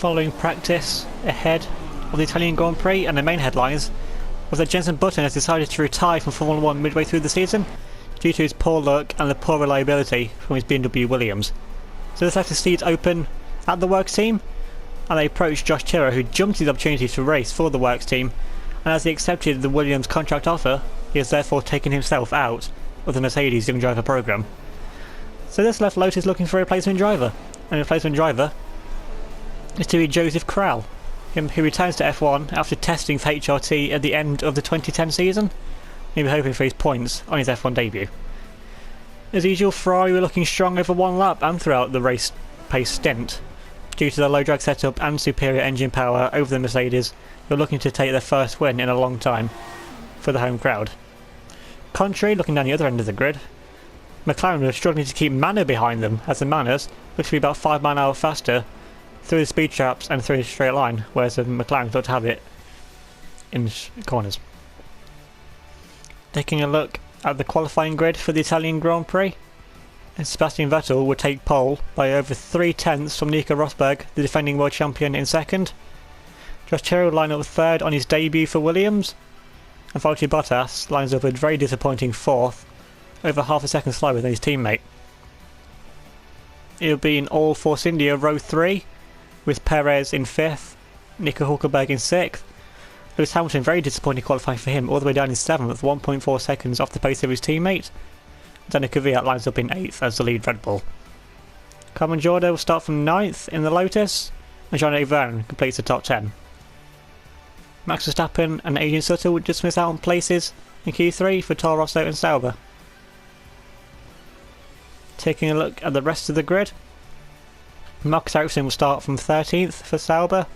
Following practice ahead of the Italian Grand Prix, and the main headlines was that Jenson Button has decided to retire from Formula 1 midway through the season due to his poor luck and the poor reliability from his BMW Williams. So this left the seats open at the Works team, and they approached Josh Tiro, who jumped at the opportunity to race for the Works team, and as he accepted the Williams contract offer, he has therefore taken himself out of the Mercedes Young Driver programme. So this left Lotus looking for a replacement driver, and the replacement driver is to be Joseph Krall, who returns to F1 after testing for HRT at the end of the 2010 season. He'll be hoping for his points on his F1 debut. As usual, Ferrari were looking strong over one lap and throughout the race pace stint, due to their low drag setup and superior engine power over the Mercedes, who are looking to take their first win in a long time for the home crowd. Contrary, looking down the other end of the grid, McLaren were struggling to keep Manor behind them, as the Manors looked to be about 5 miles an hour faster through the speed traps and through a straight line, whereas the McLaren looked to have it in corners. Taking a look at the qualifying grid for the Italian Grand Prix, and Sebastian Vettel would take pole by over 3/10 from Nico Rosberg, the defending world champion, in second. Josh Tiro would line up third on his debut for Williams, and Valtteri Bottas lines up a very disappointing fourth, over half a second slower than his teammate. It would be in all Force India row 3, with Perez in 5th, Nico Hulkenberg in 6th. Lewis Hamilton, very disappointing qualifying for him, all the way down in 7th, 1.4 seconds off the pace of his teammate. Danica Kvyat lines up in 8th as the lead Red Bull. Carmen Jorda will start from 9th in the Lotus, and Jean-Eric Vergne completes the top 10. Max Verstappen and Adrian Sutter would just miss out on places in Q3 for Toro Rosso and Sauber. Taking a look at the rest of the grid, Marcus Ericsson will start from 13th for Sauber,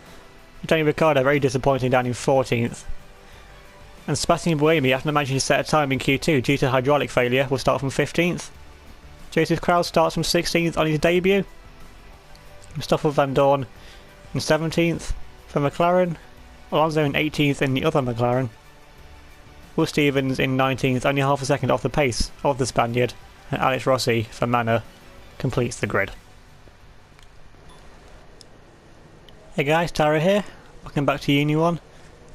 Daniel Ricciardo very disappointing down in 14th, and Sebastian Buemi, after managing to set a time in Q2 due to hydraulic failure, will start from 15th. Joseph Krall starts from 16th on his debut, Stoffel Van Dorn in 17th for McLaren, Alonso in 18th in the other McLaren, Will Stevens in 19th, only half a second off the pace of the Spaniard, and Alex Rossi for Manor completes the grid. Hey guys, Tara here, welcome back to UniONE.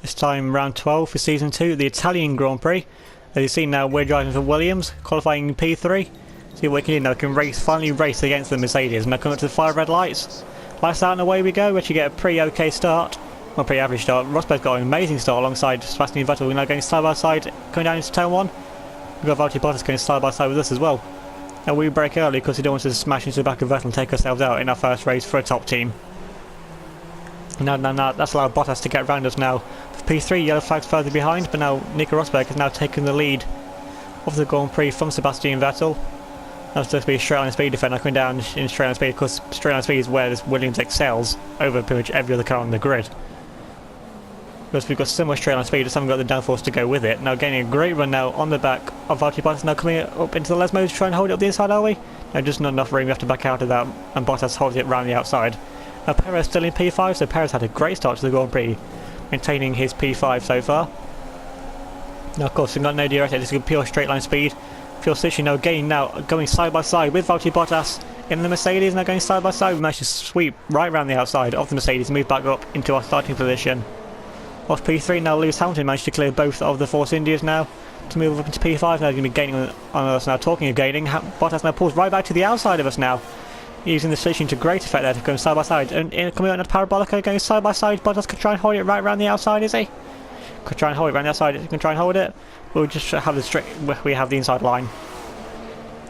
This time round 12 for season 2, the Italian Grand Prix. As you've seen now, we're driving for Williams, qualifying in P3. See what we can do now, we can finally race against the Mercedes. Now coming up to the 5 red lights. Lights out and away we go, we actually get a pretty okay start. Well, pretty average start. Rosberg's got an amazing start alongside Sebastian Vettel. We're now going side by side, coming down into turn 1. We've got Valtteri Bottas going side by side with us as well. Now we brake early because we don't want to smash into the back of Vettel and take ourselves out in our first race for a top team. No, that's allowed Bottas to get around us now. For P3, yellow flags further behind, but now Nico Rosberg has now taken the lead of the Grand Prix from Sebastian Vettel. That's supposed to be a straight line speed defender coming down in straight line speed, because straight line speed is where this Williams excels over pretty much every other car on the grid. Because we've got so much straight line speed, just haven't got the downforce to go with it. Now gaining a great run now on the back of Valtteri Bottas, now coming up into the Lesmo to try and hold it up the inside, are we? No, just not enough room, we have to back out of that, and Bottas holds it round the outside. Now Perez still in P5, so Perez had a great start to the Grand Prix, maintaining his P5 so far. Now of course we've got no DRS, this is pure straight line speed. Pure switching now, again now going side by side with Valtteri Bottas in the Mercedes, now going side by side. We managed to sweep right round the outside of the Mercedes and move back up into our starting position. Off P3 now, Lewis Hamilton managed to clear both of the Force Indias now to move up into P5. Now he's going to be gaining on us now. Talking of gaining, Bottas now pulls right back to the outside of us now, using the switching to great effect there to go side by side. And coming out in a parabolica, going side by side. Bottas could try and hold it right around the outside, is he? Could try and hold it around the outside. He can try and hold it. We'll just have the straight. We have the inside line.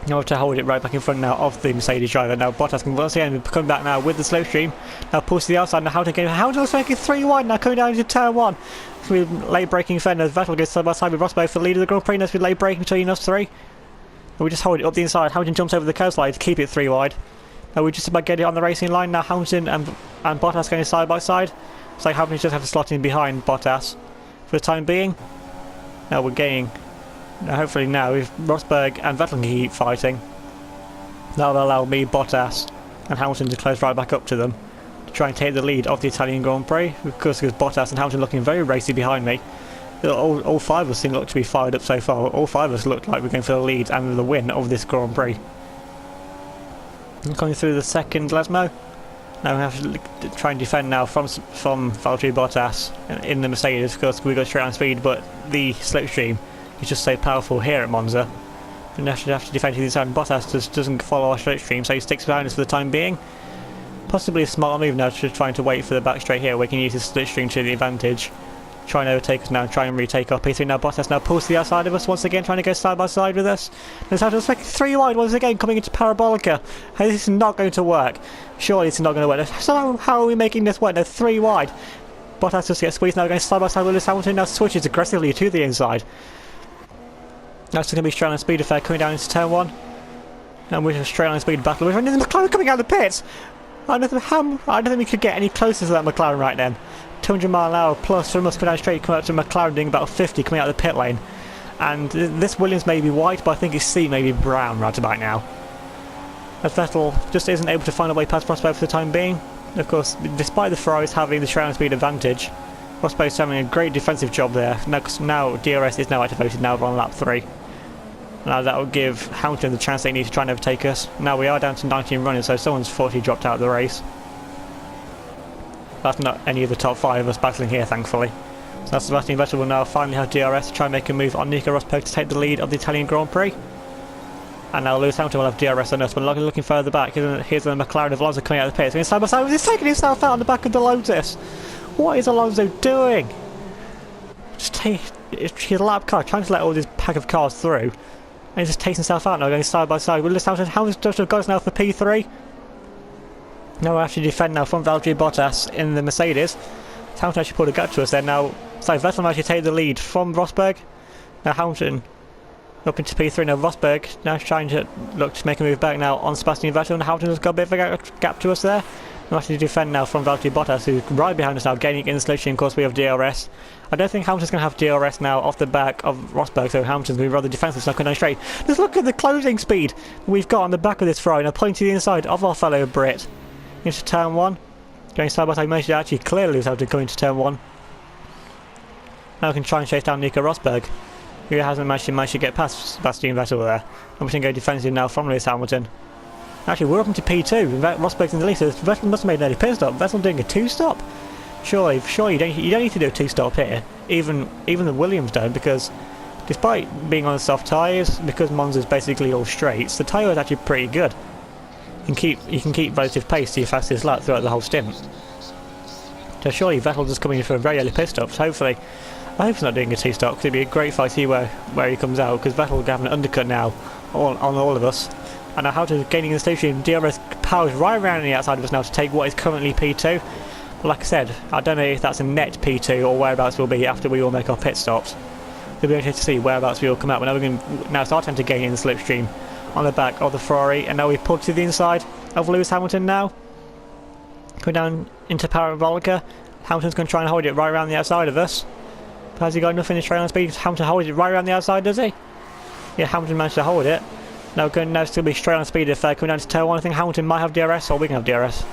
Now we have to hold it right back in front now of the Mercedes driver. Now Bottas can once again come back now with the slipstream. Now pulls to the outside. Now Hamilton's making 3 wide now, coming down into turn 1. With late braking fender, Vettel goes side by side with Rosberg for the lead of the Grand Prix. Now with late braking between us 3. And we just hold it up the inside. Hamilton jumps over the curb slide to keep it 3 wide. Now we just about get it on the racing line. Now Hamilton and Bottas going side by side. So Hamilton just have to slot in behind Bottas for the time being. Now we're gaining. Now hopefully now if Rosberg and Vettel can keep fighting, that'll allow me, Bottas and Hamilton to close right back up to them to try and take the lead of the Italian Grand Prix. Because Bottas and Hamilton looking very racy behind me. All 5 of us look to be fired up so far. All 5 of us look like we're going for the lead and the win of this Grand Prix. And coming through the second Lesmo, Now we have to try and defend now from Valtteri Bottas in the Mercedes. Of course, we've got straight line speed, but the slipstream is just so powerful here at Monza. We have to defend to the inside, and Bottas just doesn't follow our slipstream, so he sticks behind us for the time being. Possibly a smart move now, to trying to wait for the back straight here. We can use his slipstream to the advantage. Try and overtake us now, try and retake our P3. Now Bottas now pulls to the outside of us once again, trying to go side by side with us. There's how to expect 3 wide once again, coming into Parabolica. Hey, this is not going to work. Surely it's not going to work. So how are we making this work? They're 3 wide. Bottas just gets squeezed now, going side by side with Lewis Hamilton. Now switches aggressively to the inside. Now it's going to be straight line speed affair coming down into turn 1. And we're straight line speed battle. We're running the McLaren coming out of the pits. I don't think we could get any closer to that McLaren right then. 200 mile an hour plus from us coming down straight, coming up to McLaren doing about 50 coming out of the pit lane. And this Williams may be white, but I think his seat may be brown right about now. As Vettel just isn't able to find a way past Rosberg for the time being. Of course, despite the Ferraris having the straight line speed advantage, Rosberg's having a great defensive job there. Now DRS is now activated now on lap 3. Now that will give Hamilton the chance they need to try and overtake us. Now we are down to 19 runners, so someone's 40 dropped out of the race. That's not any of the top 5 of us battling here, thankfully. So Sebastian Vettel will now finally have DRS to try and make a move on Nico Rosberg to take the lead of the Italian Grand Prix. And now Lewis Hamilton will have DRS on us, but looking further back, here's the McLaren of Alonso coming out of the pits. Going side by side, he's taking himself out on the back of the Lotus. What is Alonso doing? He's a lap car, trying to let all this pack of cars through. And he just takes himself out now, going side by side with Lewis Hamilton. Hamilton's just got us now for P3. Now we have to defend now from Valtteri Bottas in the Mercedes. Hamilton actually pulled a gut to us there now. So Vettel actually take the lead from Rosberg. Now Hamilton up into P3. Now Rosberg now trying to look to make a move back now on Sebastian Vettel. And Hamilton has got a bit of a gap to us there. We have to defend now from Valtteri Bottas, who's right behind us now, gaining in the slipstream. Of course, we have DRS. I don't think Hamilton's going to have DRS now off the back of Rosberg, so Hamilton's going to be rather defensive, so going straight. Just look at the closing speed we've got on the back of this Ferrari, now pulling to the inside of our fellow Brit. Into turn 1. Going side by side, managed to actually clearly Lewis Hamilton coming into turn 1. Now we can try and chase down Nico Rosberg, who hasn't managed to get past Sebastian Vettel there. And we can go defensive now from Lewis Hamilton. Actually, we're up into P2. Rosberg's in the lead, so Vettel must have made an early pit stop. Vettel doing a 2-stop. Surely you don't need to do a 2-stop here. Even the Williams don't, because despite being on the soft tyres, because Monza's basically all straights, the tyre is actually pretty good. You can keep relative pace to your fastest lap throughout the whole stint. So surely Vettel just coming in for a very early pit stop. So hopefully, I hope he's not doing a 2-stop, because it'd be a great fight to see where he comes out, because Vettel will have an undercut now on all of us. And now Hamilton gaining the station, DRS powers right around the outside of us now to take what is currently P2. But like I said, I don't know if that's a net P2 or whereabouts we'll be after we all make our pit stops. We'll be able to see whereabouts we all come out. But now we're going to now start to gain in the slipstream on the back of the Ferrari, and now we've pulled to the inside of Lewis Hamilton now. Going down into Parabolica. Hamilton's going to try and hold it right around the outside of us. But has he got enough in his straight line speed? Hamilton holds it right around the outside, does he? Yeah, Hamilton managed to hold it. Now still be straight on speed if they're coming down to turn 1. I think Hamilton might have DRS, or we can have DRS.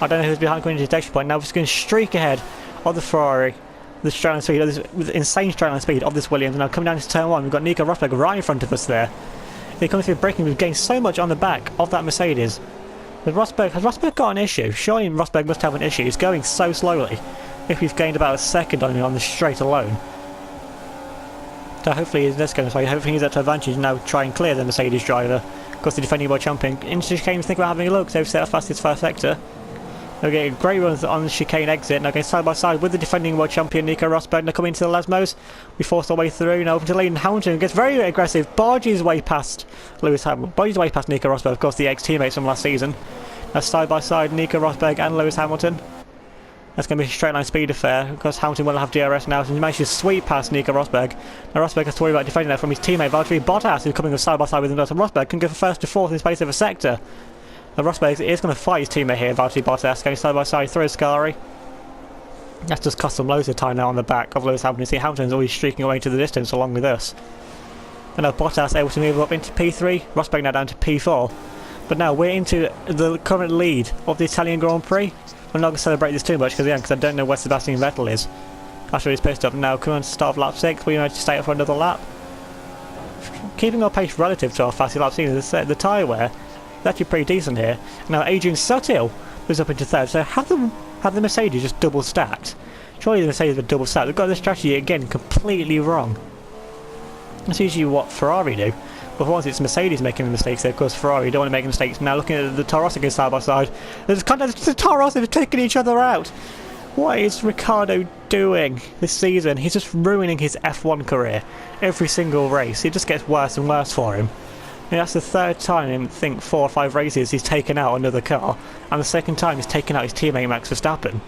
I don't know who's behind going into the detection point. Now we're just going to streak ahead of the Ferrari, the straight line speed, with insane straight line speed of this Williams. Now coming down to turn 1, we've got Nico Rosberg right in front of us there. If he comes through braking, we've gained so much on the back of that Mercedes. But has Rosberg got an issue? Surely Rosberg must have an issue. He's going so slowly. If we've gained about a second on him on the straight alone. So hopefully that's going to hopefully he's at to advantage now, try and clear the Mercedes driver. Of course, the defending world champion. Into the chicane, think about having a look. They've set a fastest first sector. They're getting a great run on the chicane exit. Now going side by side with the defending world champion Nico Rosberg. Now coming into the Lesmos. We forced our way through. Now open to lead, and Hamilton gets very aggressive. Barges way past Lewis Hamilton. Barges way past Nico Rosberg. Of course, the ex-teammates from last season. Now side by side Nico Rosberg and Lewis Hamilton. That's going to be a straight line speed affair, because Hamilton will have DRS now, so he managed to sweep past Nico Rosberg. Now Rosberg has to worry about defending that from his teammate Valtteri Bottas, who's coming side by side with him. So Rosberg can go for first to fourth in the space of a sector. Now Rosberg is going to fight his teammate here, Valtteri Bottas, going side by side through Ascari. That's just cost them loads of time now on the back of Lewis Hamilton. You see Hamilton's always streaking away into the distance along with us. And now Bottas able to move up into P3, Rosberg now down to P4. But now we're into the current lead of the Italian Grand Prix. I'm not going to celebrate this too much because I don't know where Sebastian Vettel is after he's pissed up. Now coming on to start of lap 6, we managed to stay up for another lap. Keeping our pace relative to our fastest lap season, the tyre wear is actually pretty decent here. Now Adrian Sutil was up into third. So have the Mercedes just double stacked? Surely the Mercedes were double stacked. They've got the strategy again completely wrong. That's usually what Ferrari do. But for once it's Mercedes making the mistakes there. Of course Ferrari don't want to make mistakes. Now looking at the Toro Rosso going side by side. There's the Toro Rosso are taking each other out. What is Ricciardo doing this season? He's just ruining his F1 career. Every single race. It just gets worse and worse for him. And that's the third time in, I think, 4 or 5 races he's taken out another car. And the second time he's taken out his teammate Max Verstappen.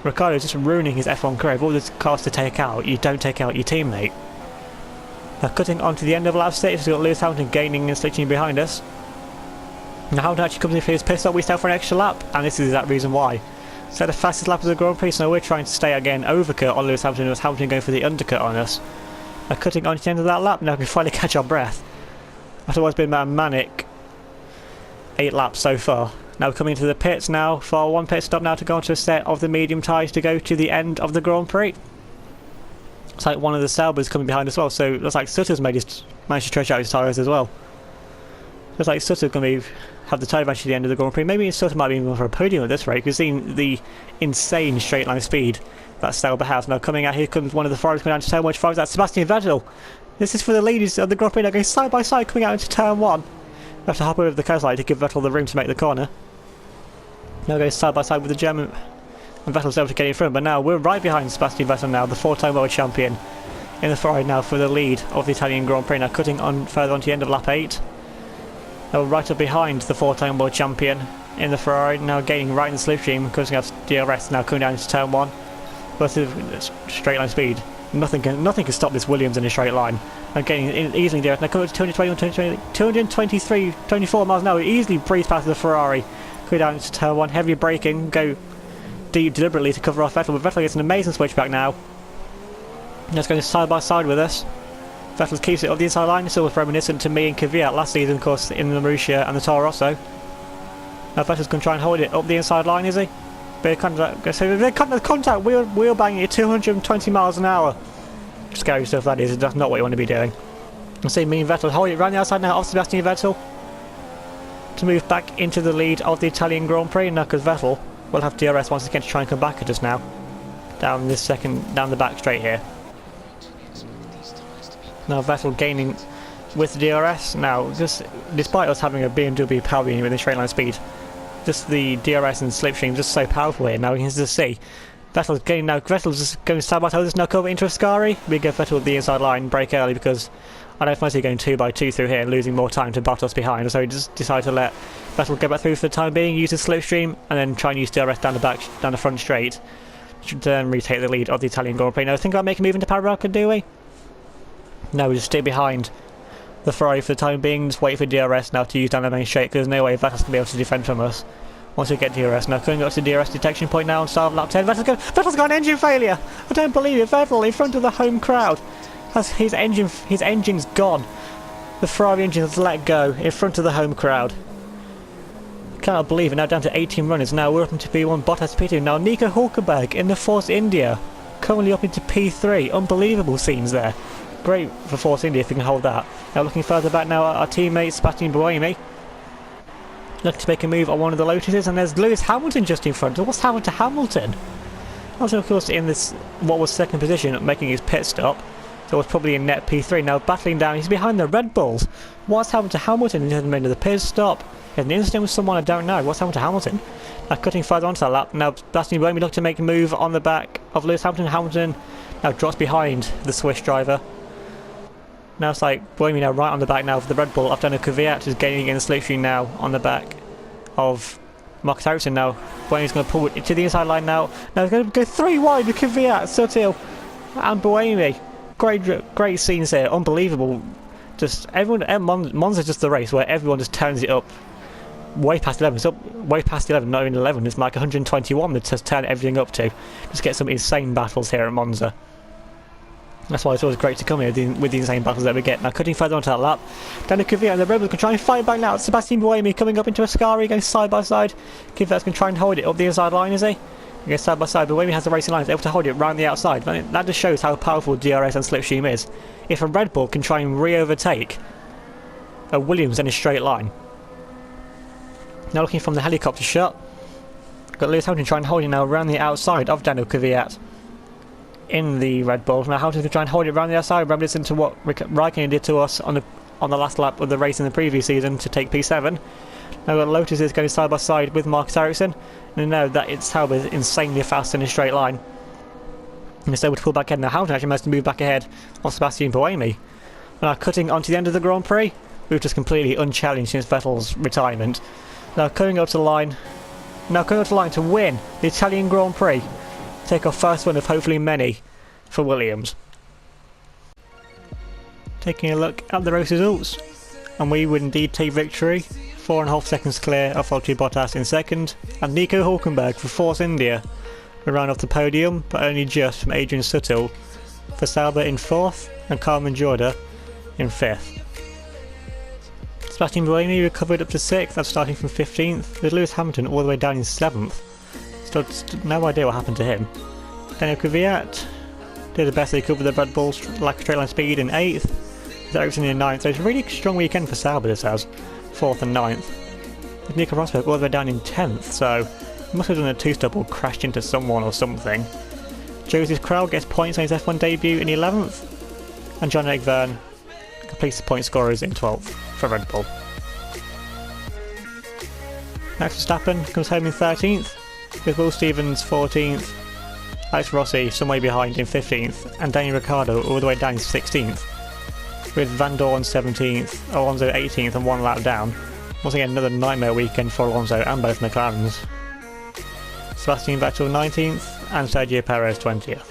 Ricciardo is just ruining his F1 career. With all these cars to take out, you don't take out your teammate. Now cutting on to the end of lap 6, we've got Lewis Hamilton gaining and switching behind us. Now Hamilton actually comes in for his pit stop, we stay for an extra lap, and this is that reason why. So the fastest lap of the Grand Prix, so we're trying to stay again overcut on Lewis Hamilton, with Hamilton going for the undercut on us. Now cutting on to the end of that lap, now we can finally catch our breath. After what's been a manic 8 laps so far. Now we're coming to the pits now for one pit stop now to go onto a set of the medium tyres to go to the end of the Grand Prix. It's like one of the Saubers coming behind as well, so it looks like Sutter's managed to stretch out his tyres as well. Looks like Sutter's going to have the tyre advantage at the end of the Grand Prix. Maybe Sutter might be even for a podium at this rate. We've seen the insane straight line speed that Sauber has. Now coming out, here comes one of the Ferraris coming down to turn 1. Ferraris, that's Sebastian Vettel. This is for the leaders of the Grand Prix now going side by side coming out into turn 1. We have to hop over the coastline to give Vettel the room to make the corner. Now going side by side with the German, and Vettel's able to get in front, but now we're right behind Sebastian Vettel now, the 4-time world champion, in the Ferrari now for the lead of the Italian Grand Prix. Now cutting on further on to the end of lap 8. Now right up behind the 4-time world champion in the Ferrari, now gaining right in the slipstream, cutting off DRS now coming down into turn 1. Versus straight line speed. Nothing can stop this Williams in a straight line. Now gaining easily DRS. Now coming up to 223, 24 miles an hour, easily breeze past the Ferrari. Go down into turn 1, heavy braking, go deep deliberately to cover off Vettel, but Vettel gets an amazing switchback now. Just going side by side with us. Vettel keeps it up the inside line, still reminiscent to me and Kvyat last season, of course, in the Marussia and the Toro Rosso. Now Vettel's going to try and hold it up the inside line, is he? Bit of contact, so the contact wheel banging at 220 miles an hour. Scary stuff that is, that's not what you want to be doing. I see me and Vettel hold it around the outside now off Sebastian Vettel to move back into the lead of the Italian Grand Prix now, because Vettel will have DRS once again to try and come back at us now. Down the back straight here. Now Vettel gaining with the DRS. Now, just despite us having a BMW power unit with a straight line speed, just the DRS and slipstream just so powerful here. Now you can just see Vettel's getting now. Vettel's just going side by side. There's no cover into Ascari. We give Vettel at the inside line, break early because I don't fancy going 2 by 2 through here and losing more time to Bottas behind. So he just decided to let Vettel get back through for the time being, use his slipstream, and then try and use DRS down the front straight to then retake the lead of the Italian Grand Prix. Now think about making a move into Parabracca, do we? No, we just stay behind the Ferrari for the time being, just wait for DRS now to use down the main straight, because there's no way Vettel's going to be able to defend from us once we get DRS. Now coming up to DRS detection point now on start of lap 10. Vettel's got an engine failure! I don't believe it. Vettel in front of the home crowd has his engine's gone. The Ferrari engine has let go in front of the home crowd. Cannot believe it. Now down to 18 runners. Now we're up into P1, Bottas P2. Now Nico Hulkenberg in the Force India currently up into P3. Unbelievable scenes there. Great for Force India if we can hold that. Now looking further back now, our teammate Sebastian Buemi looking to make a move on one of the Lotuses, and there's Lewis Hamilton just in front. What's happened to Hamilton? Hamilton, of course, in this what was second position, making his pit stop, so it was probably in net P3. Now battling down, he's behind the Red Bulls. What's happened to Hamilton? He hasn't made the pit stop. He had an incident with someone, I don't know. What's happened to Hamilton? Now cutting further onto that lap. Now Sebastian Buemi looking to make a move on the back of Lewis Hamilton. Hamilton now drops behind the Swiss driver. Now it's like Buemi now right on the back now of the Red Bull. After Kvyat is gaining in the slipstream now on the back of Marcus Ericsson. Now Buemi's going to pull it to the inside line now. Now he's going to go 3 wide with Kvyat, Sutil and Buemi. Great scenes here, unbelievable. Just everyone at Monza's just the race where everyone just turns it up way past 11. It's up way past 11, not even 11. It's like 121 that just turn everything up to. Just get some insane battles here at Monza. That's why it's always great to come here with the insane battles that we get. Now cutting further onto that lap, down to Kvyat, and the Red Bulls can try and fight back now. Sebastian Buemi coming up into Ascari, going side by side. Kvyat's going to try and hold it up the inside line, is he? Going side by side, but Buemi has the racing line, is able to hold it round the outside. That just shows how powerful DRS and slipstream is. If a Red Bull can try and re-overtake a Williams in a straight line. Now looking from the helicopter shot, got Lewis Hamilton trying to hold it now around the outside of Daniel Kvyat in the Red Bull. Now Hamilton can try and hold it around the outside, reminiscent to what Raikkonen did to us on the last lap of the race in the previous season to take P7. Now we've got Lotus is going side by side with Marcus Ericsson, and now that it's Sauber is insanely fast in a straight line. And it's able to pull back ahead. Now Hamilton actually managed to move back ahead on Sebastian Buemi. Now cutting onto the end of the Grand Prix, we've just completely unchallenged since Vettel's retirement. Now coming up to the line, to win the Italian Grand Prix, take our first one of hopefully many for Williams. Taking a look at the race results, and we would indeed take victory, 4.5 seconds clear of Valtteri Bottas in second, and Nico Hülkenberg for Force India would round off the podium, but only just from Adrian Sutil for Sauber in 4th and Carmen Jorda in 5th. Sebastian Buemi recovered up to 6th after starting from 15th, with Lewis Hamilton all the way down in 7th. Still no idea what happened to him. Daniel Kvyat did the best they could with the Red Bull's lack of straight line speed in 8th, with Ericsson in 9th, so it's a really strong weekend for Sauber this has, 4th and 9th. With Nico Rosberg all the way down in 10th, so he must have done a two-stop or crashed into someone or something. Joseph Krell gets points on his F1 debut in 11th, and Jean-Eric Vergne completes the point scorers in 12th for Red Bull. Max Verstappen comes home in 13th, with Will Stevens 14th, Alex Rossi some way behind in 15th, and Daniel Ricciardo all the way down in 16th, with Van Dorn 17th, Alonso 18th and 1 lap down. Once again another nightmare weekend for Alonso and both McLarens. Sebastian Vettel 19th and Sergio Perez 20th.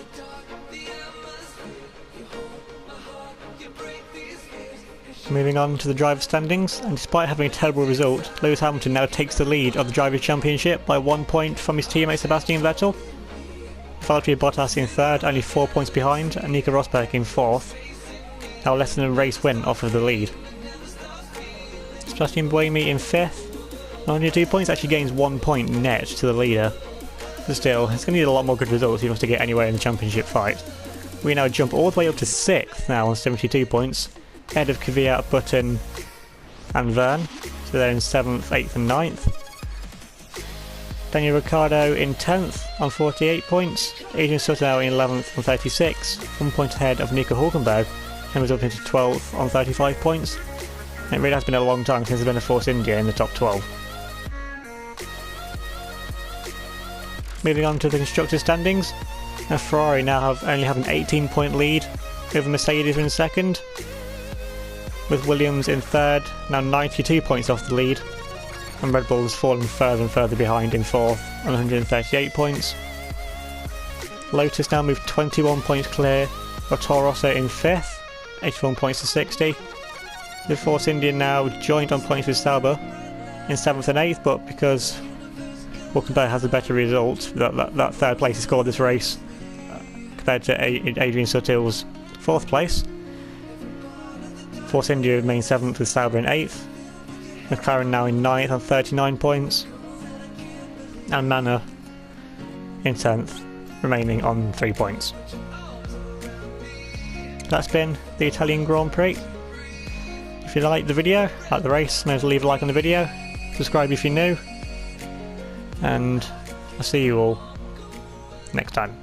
Moving on to the driver standings, and despite having a terrible result, Lewis Hamilton now takes the lead of the Drivers' Championship by 1 point from his teammate Sebastian Vettel. Valtteri Bottas in 3rd, only 4 points behind, and Nico Rosberg in 4th, now less than a race win off of the lead. Sebastian Buemi in 5th, only 2 points, actually gains 1 point net to the leader. But still, it's going to need a lot more good results if he wants to get anywhere in the championship fight. We now jump all the way up to 6th now on 72 points, ahead of Kvyat, Button and Vergne, so they're in 7th, 8th and 9th. Daniel Ricciardo in 10th on 48 points, Adrian Sutil in 11th on 36, 1 point ahead of Nico Hülkenberg, and was up into 12th on 35 points. And it really has been a long time since there's been a Force India in the top 12. Moving on to the constructors' standings, and Ferrari now only have an 18-point lead over Mercedes in 2nd, with Williams in 3rd, now 92 points off the lead, and Red Bull has fallen further and further behind in 4th on 138 points. Lotus now moved 21 points clear of Toro Rosso in 5th, 81 points to 60. The Force India now joint on points with Sauber in 7th and 8th, but because Hülkenberg has a better result, that 3rd place he scored this race compared to Adrian Sutil's 4th place. Force India remains 7th with Sauber in 8th, McLaren now in 9th on 39 points, and Manor in 10th, remaining on 3 points. That's been the Italian Grand Prix. If you liked the video, like the race, may as well leave a like on the video, subscribe if you're new, and I'll see you all next time.